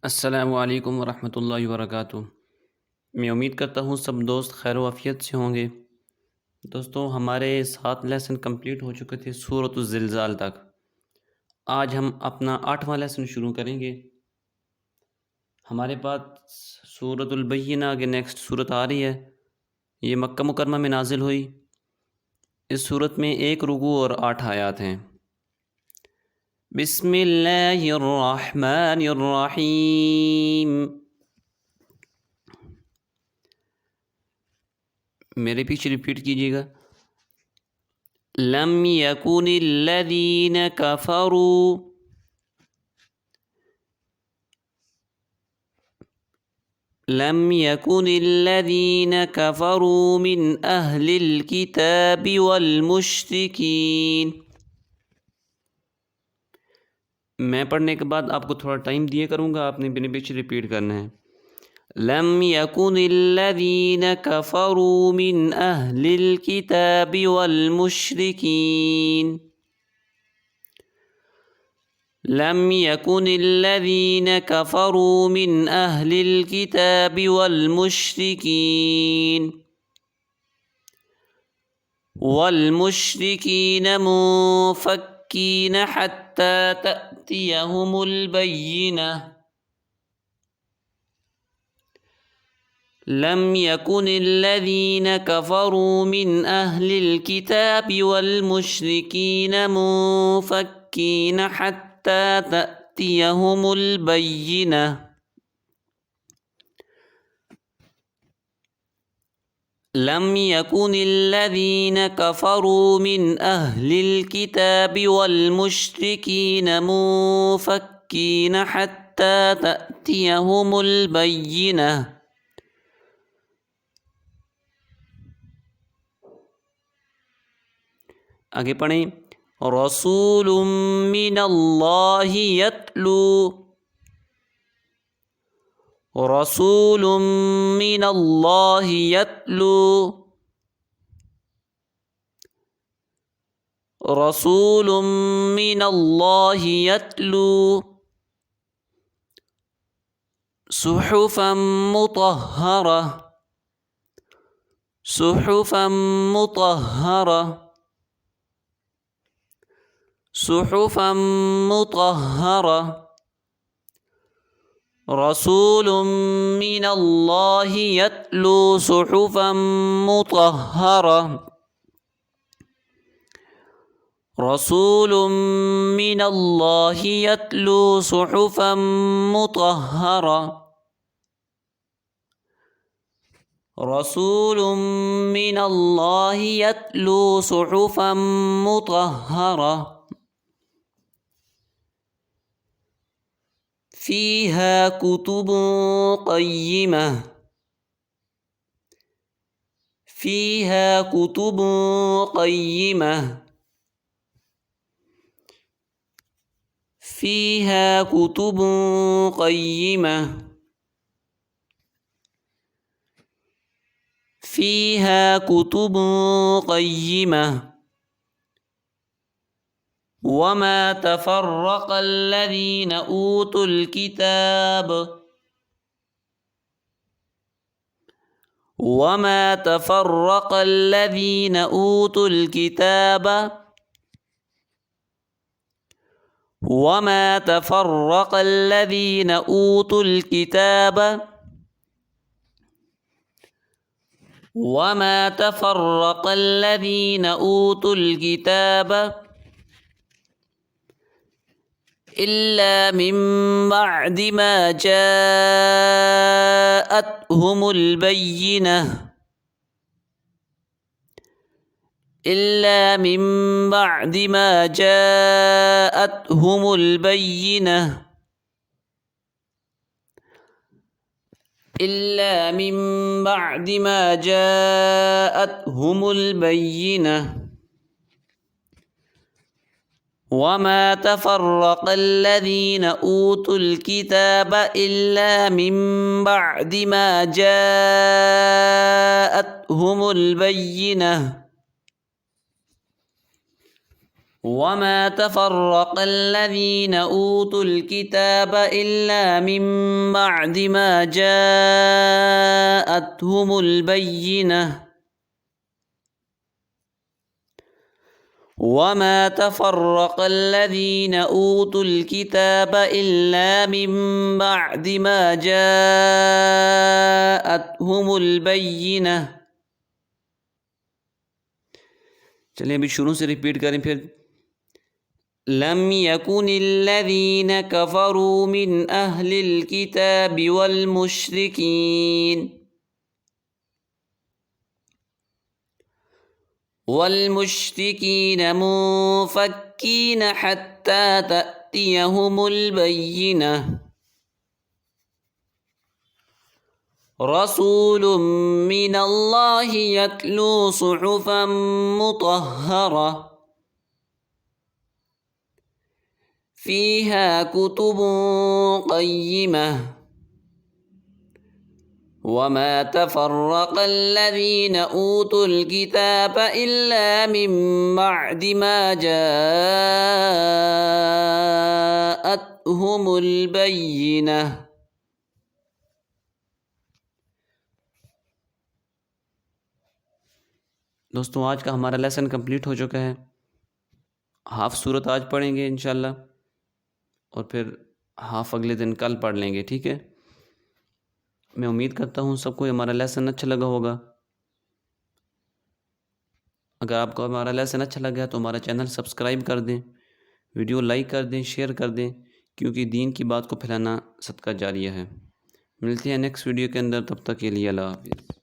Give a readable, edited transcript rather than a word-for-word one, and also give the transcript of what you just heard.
अस्सलामु अलैकुम वरहमतुल्लाहि वबरकातुहू। मैं उम्मीद करता हूँ सब दोस्त खैर वाफियत से होंगे। दोस्तों, हमारे 7 लेसन कंप्लीट हो चुके थे सूरतुल ज़िलज़ाल तक। आज हम अपना 8वां लेसन शुरू करेंगे। हमारे पास सूरतुल बय्यिना के नेक्स्ट सूरत आ रही है। ये मक्का मुकरमा में नाजिल हुई। इस सूरत में 1 रुकू और 8 आयात हैं। बिस्मिल्लाहिर्रहमानिर्रहीम। मेरे पीछे रिपीट कीजिएगा। लम यकुनिल्लज़ीन कफ़रू लम यकुनिल्लज़ीन कफ़रू मिन अहलिल किताबि वल मुश्रिकीन। मैं पढ़ने के बाद आपको थोड़ा टाइम दिया करूँगा, आपने बिना पीछे रिपीट करना है। लम यकुनिल्लज़ीन कफ़रू मिन अहलिल किताबि वल मुश्रिकीन। लम यकुनिल्लज़ीन कफ़रू मिन अहलिल किताबि वल मुश्रिकीन मुफ़क्कीन हत्ता तअतियहुमुल बय्यिनह। लम यकुनिल्लज़ीन कफ़रू मिन अहलिल किताबि वल मुश्रिकीन मुफ़क्कीन हत्ता तअतियहुमुल बय्यिनह। लम यकुनिल्लज़ीन कफ़रू मिन अहलिल किताबि वल मुश्रिकीन मुफ़क्कीन हत्ता तअतियहुमुल बय्यिनह। आगे पढ़ें। रसूलुम मिनल्लाहि यत्लू। रसूलुम मिनल्लाहि यत्लू। रसूलुम मिनल्लाहि यत्लू। सुहुफ़म मुतहहरा। सुहुफ़म मुतहहरा। सुहुफ़म मुतहहरा। रसूलुम मिनल्लाहि यत्लू सुहुफ़म मुतहहरा। रसूलुम मिनल्लाहि यत्लू सुहुफ़म मुतहहरा। रसूलुम मिनल्लाहि यत्लू सुहुफ़म मुतहहरा। फ़ीहा कुतुबुन क़य्यिमह। फ़ीहा कुतुबुन क़य्यिमह। फ़ीहा कुतुबुन क़य्यिमह। फ़ीहा कुतुबुन क़य्यिमह। वमा तफ़र्रक़ल्लज़ीन ऊतुल किताब। वमा तफ़र्रक़ल्लज़ीन ऊतुल किताब। वमा तफ़र्रक़ल्लज़ीन ऊतुल किताब। वमा तफ़र्रक़ल्लज़ीन ऊतुल किताब इल्ला मिन बअदि मा जाअतहुमुल बय्यिनह। इल्ला मिन बअदि मा जाअतहुमुल बय्यिनह। इल्ला मिन बअदि मा जाअतहुमुल बय्यिनह। वमा तफ़र्रक़ल्लज़ीन ऊतुल किताब इल्ला मिन बअदि मा जाअतहुमुल बय्यिनह। वमा तफ़र्रक़ल्लज़ीना ऊतुल किताब इल्ला मिन बअदि मा जाअतहुमुल बय्यिनह वमा तफ़र्रक़ल्लज़ीना ऊतुल किताब इल्ला मिन बअदि मा जाअतहुमुल बय्यिनह। चलिए अभी शुरू से रिपीट करें फिर। लम यकुनिल्लज़ीना कफ़रू मिन अहलिल किताबि वल मुश्रिकीन मुनफ़क्कीन हत्ता तअतियहुमुल बय्यिनह रसूलुम मिनल्लाहि यत्लू सुहुफ़न मुतहहरा फ़ीहा कुतुबुन क़य्यिमह वमा तफ़र्रक़ल्लज़ीना ऊतुल किताब इल्ला मिन बअदि मा जाअतहुमुल बय्यिनह। दोस्तों आज का हमारा लेसन कंप्लीट हो चुका है। हाफ़ सूरत आज पढ़ेंगे इंशाल्लाह और फिर हाफ़ अगले दिन कल पढ़ लेंगे, ठीक है। मैं उम्मीद करता हूँ सबको हमारा लेसन अच्छा लगा होगा। अगर आपको हमारा लेसन अच्छा लगा तो हमारा चैनल सब्सक्राइब कर दें, वीडियो लाइक कर दें, शेयर कर दें, क्योंकि दीन की बात को फैलाना सदका जारिया है। मिलते हैं नेक्स्ट वीडियो के अंदर, तब तक के लिए अल्लाह हाफ़िज़।